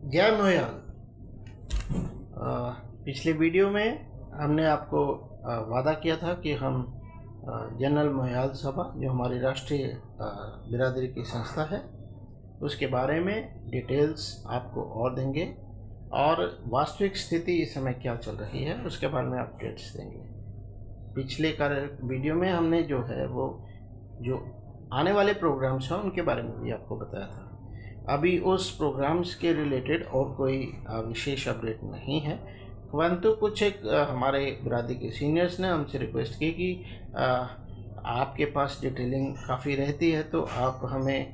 जय मोहयाल। पिछले वीडियो में हमने आपको वादा किया था कि हम जनरल मोहयाल सभा, जो हमारी राष्ट्रीय बिरादरी की संस्था है, उसके बारे में डिटेल्स आपको और देंगे और वास्तविक स्थिति इस समय क्या चल रही है उसके बारे में अपडेट्स देंगे। पिछले वीडियो में हमने जो है वो जो आने वाले प्रोग्राम्स हैं उनके बारे में भी आपको बताया था। अभी उस प्रोग्राम्स के रिलेटेड और कोई विशेष अपडेट नहीं है, परंतु कुछ एक हमारे बिरादरी के सीनियर्स ने हमसे रिक्वेस्ट की कि आपके पास डिटेलिंग काफ़ी रहती है तो आप हमें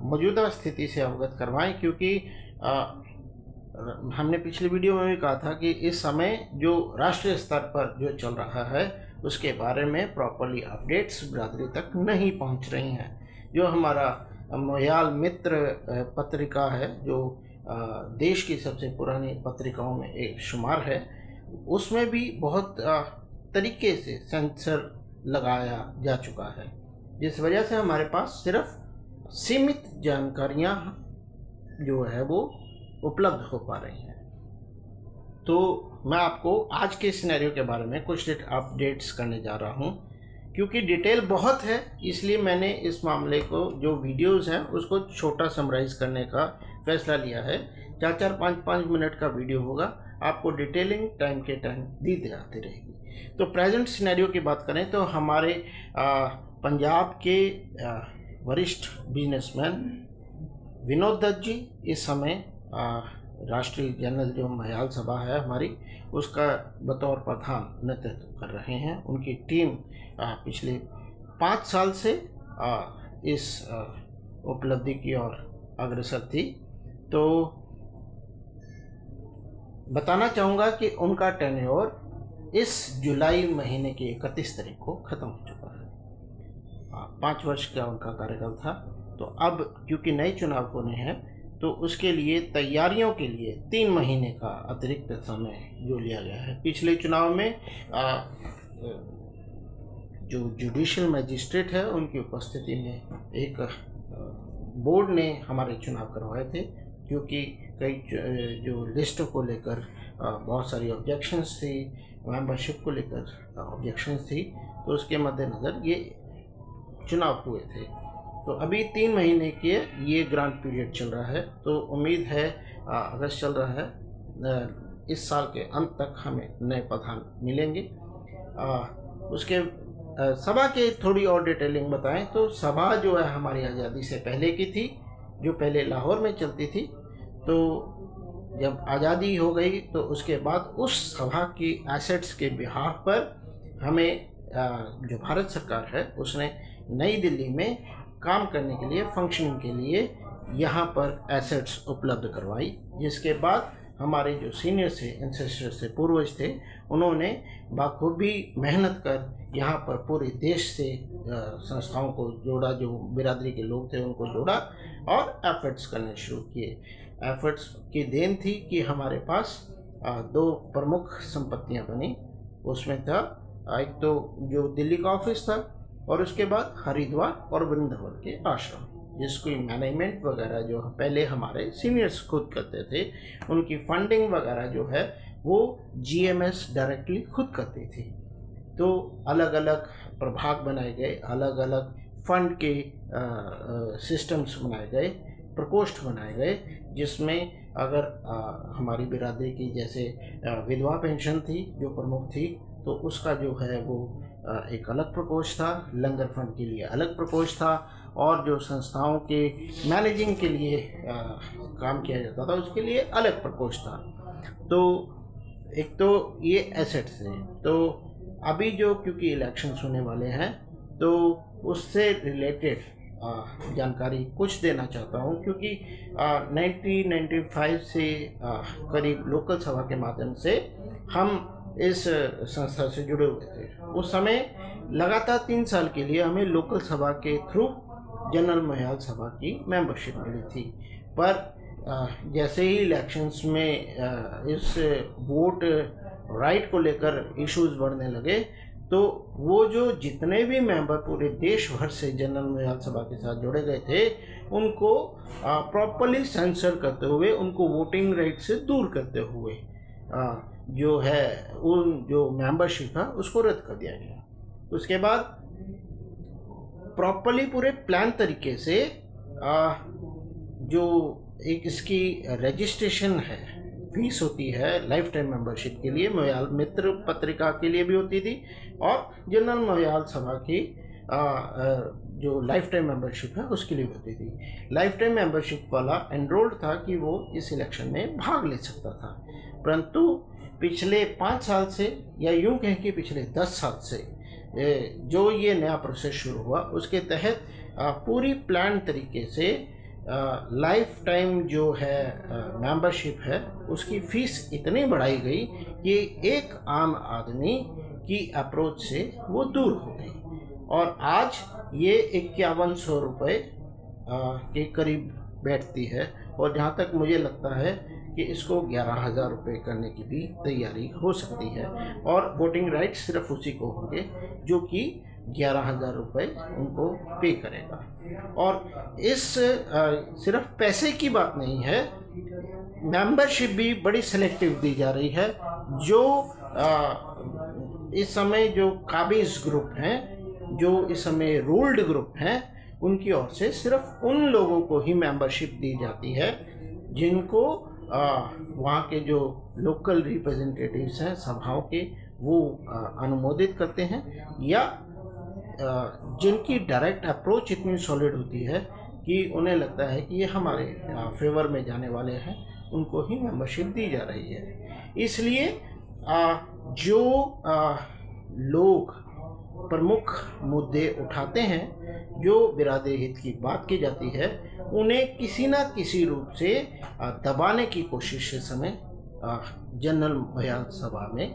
मौजूदा स्थिति से अवगत करवाएं, क्योंकि हमने पिछले वीडियो में भी कहा था कि इस समय जो राष्ट्रीय स्तर पर जो चल रहा है उसके बारे में प्रॉपरली अपडेट्स बिरादरी तक नहीं पहुंच रही हैं। जो हमारा मोहयाल मित्र पत्रिका है, जो देश की सबसे पुरानी पत्रिकाओं में एक शुमार है, उसमें भी बहुत तरीके से सेंसर लगाया जा चुका है, जिस वजह से हमारे पास सिर्फ सीमित जानकारियां जो है वो उपलब्ध हो पा रही हैं। तो मैं आपको आज के सिनेरियो के बारे में कुछ अपडेट्स करने जा रहा हूं, क्योंकि डिटेल बहुत है, इसलिए मैंने इस मामले को जो वीडियोस हैं उसको छोटा समराइज करने का फैसला लिया है। 4-5 मिनट का वीडियो होगा, आपको डिटेलिंग टाइम के टाइम दी जाती रहेगी। तो प्रेजेंट सिनेरियो की बात करें तो हमारे पंजाब के वरिष्ठ बिजनेसमैन विनोद दत्त जी इस समय राष्ट्रीय जनरल जो मोहयाल सभा है हमारी, उसका बतौर प्रधान नेतृत्व कर रहे हैं। उनकी टीम पिछले 5 साल से इस उपलब्धि की ओर अग्रसर थी। तो बताना चाहूँगा कि उनका टेन्योर इस जुलाई महीने की 31 तारीख को ख़त्म हो चुका है। 5 वर्ष का उनका कार्यकाल था। तो अब क्योंकि नए चुनाव होने हैं तो उसके लिए तैयारियों के लिए 3 महीने का अतिरिक्त समय जो लिया गया है। पिछले चुनाव में जो जुडिशियल मजिस्ट्रेट है उनकी उपस्थिति में एक बोर्ड ने हमारे चुनाव करवाए थे, क्योंकि कई जो लिस्ट को लेकर बहुत सारी ऑब्जेक्शंस थी, मेंबरशिप को लेकर ऑब्जेक्शंस थी, तो उसके मद्देनज़र ये चुनाव हुए थे। तो अभी 3 महीने के ये ग्रांट पीरियड चल रहा है, तो उम्मीद है अगस्त चल रहा है, इस साल के अंत तक हमें नए प्रधान मिलेंगे। उसके सभा के थोड़ी और डिटेलिंग बताएं तो सभा जो है हमारी आज़ादी से पहले की थी, जो पहले लाहौर में चलती थी। तो जब आज़ादी हो गई तो उसके बाद उस सभा की एसेट्स के बिहाफ पर हमें जो भारत सरकार है उसने नई दिल्ली में काम करने के लिए, फंक्शनिंग के लिए यहाँ पर एसेट्स उपलब्ध करवाई, जिसके बाद हमारे जो सीनियर थे, एंसेस्टर्स थे, पूर्वज थे, उन्होंने बाखूबी मेहनत कर यहाँ पर पूरे देश से संस्थाओं को जोड़ा, जो बिरादरी के लोग थे उनको जोड़ा और एफर्ट्स करने शुरू किए। एफर्ट्स की देन थी कि हमारे पास 2 प्रमुख संपत्तियाँ बनी। उसमें था एक तो जो दिल्ली का ऑफिस था और उसके बाद हरिद्वार और वृंदावन के आश्रम, जिसकी मैनेजमेंट वगैरह जो पहले हमारे सीनियर्स खुद करते थे, उनकी फंडिंग वगैरह जो है वो जीएमएस डायरेक्टली खुद करती थी। तो अलग अलग प्रभाग बनाए गए, अलग अलग फंड के सिस्टम्स बनाए गए, प्रकोष्ठ बनाए गए, जिसमें अगर हमारी बिरादरी की जैसे विधवा पेंशन थी जो प्रमुख थी, तो उसका जो है वो एक अलग प्रकोष्ठ था, लंगर फंड के लिए अलग प्रकोष्ठ था, और जो संस्थाओं के मैनेजिंग के लिए काम किया जाता था उसके लिए अलग प्रकोष्ठ था। तो एक तो ये एसेट्स हैं। तो अभी जो क्योंकि इलेक्शंस होने वाले हैं तो उससे रिलेटेड जानकारी कुछ देना चाहता हूँ, क्योंकि 1995 से करीब लोकल सभा के माध्यम से हम इस संस्था से जुड़े हुए थे। उस समय लगातार 3 साल के लिए हमें लोकल सभा के थ्रू जनरल मोहयाल सभा की मेंबरशिप मिली थी। पर जैसे ही इलेक्शंस में इस वोट राइट को लेकर इश्यूज बढ़ने लगे तो वो जो जितने भी मेंबर पूरे देश भर से जनरल महिला सभा के साथ जुड़े गए थे, उनको प्रॉपरली सेंसर करते हुए, उनको वोटिंग राइट से दूर करते हुए जो है उन जो मेंबरशिप है उसको रद्द कर दिया गया। उसके बाद प्रॉपरली पूरे प्लान तरीके से जो एक इसकी रजिस्ट्रेशन है, फीस होती है लाइफ टाइम मेंबरशिप के लिए, मोयाल मित्र पत्रिका के लिए भी होती थी, और जनरल मोयाल सभा की जो लाइफ टाइम मेंबरशिप है उसके लिए होती थी। लाइफ टाइम मेंबरशिप वाला एनरोल्ड था कि वो इस इलेक्शन में भाग ले सकता था, परंतु पिछले 5 साल से, या यूं कहें कि पिछले 10 साल से जो ये नया प्रोसेस शुरू हुआ, उसके तहत पूरी प्लान तरीके से लाइफ टाइम जो है मेंबरशिप है उसकी फ़ीस इतनी बढ़ाई गई कि एक आम आदमी की अप्रोच से वो दूर हो गई, और आज ये 5100 रुपये के करीब बैठती है, और जहाँ तक मुझे लगता है कि इसको 11,000 रुपये करने की भी तैयारी हो सकती है, और वोटिंग राइट सिर्फ उसी को होंगे जो कि 11,000 रुपये उनको पे करेगा। और इस सिर्फ पैसे की बात नहीं है, मेंबरशिप भी बड़ी सेलेक्टिव दी जा रही है। जो इस समय जो काबिज ग्रुप हैं, जो इस समय रूल्ड ग्रुप हैं, उनकी ओर से सिर्फ उन लोगों को ही मेंबरशिप दी जाती है जिनको वहाँ के जो लोकल रिप्रेजेंटेटिव्स हैं सभाओं के, वो अनुमोदित करते हैं, या जिनकी डायरेक्ट अप्रोच इतनी सॉलिड होती है कि उन्हें लगता है कि ये हमारे फेवर में जाने वाले हैं, उनको ही मेंबरशिप दी जा रही है। इसलिए जो लोग प्रमुख मुद्दे उठाते हैं, जो बिरादरी हित की बात की जाती है, उन्हें किसी ना किसी रूप से दबाने की कोशिश इस समय जनरल महिला सभा में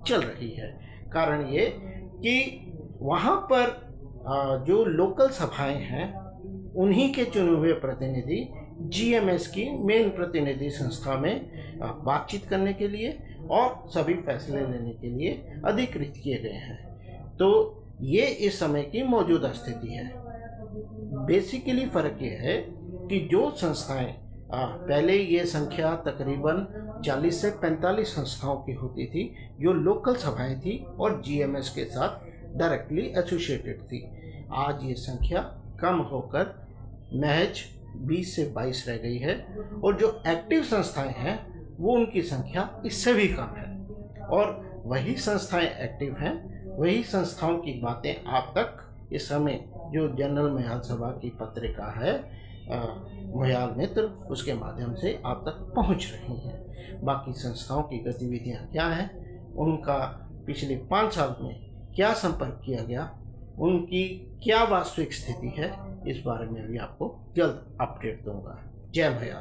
चल रही है। कारण ये कि वहाँ पर जो लोकल सभाएं हैं, उन्हीं के चुने हुए प्रतिनिधि जीएमएस की मेन प्रतिनिधि संस्था में बातचीत करने के लिए और सभी फैसले लेने के लिए अधिकृत किए गए हैं। तो ये इस समय की मौजूदा स्थिति है। बेसिकली फ़र्क ये है कि जो संस्थाएं पहले ये संख्या तकरीबन 40 से 45 संस्थाओं की होती थी, जो लोकल सभाएं थी और जीएमएस के साथ डायरेक्टली एसोसिएटेड थी। आज ये संख्या कम होकर महज 20 से 22 रह गई है, और जो एक्टिव संस्थाएं हैं वो उनकी संख्या इससे भी कम है, और वही संस्थाएं एक्टिव हैं, वही संस्थाओं की बातें आप तक इस समय जो जनरल महिला सभा की पत्रिका है महिला मित्र, उसके माध्यम से आप तक पहुंच रही हैं। बाकी संस्थाओं की गतिविधियां क्या हैं, उनका पिछले 5 साल में क्या संपर्क किया गया, उनकी क्या वास्तविक स्थिति है, इस बारे में भी आपको जल्द अपडेट दूंगा। जय महिला।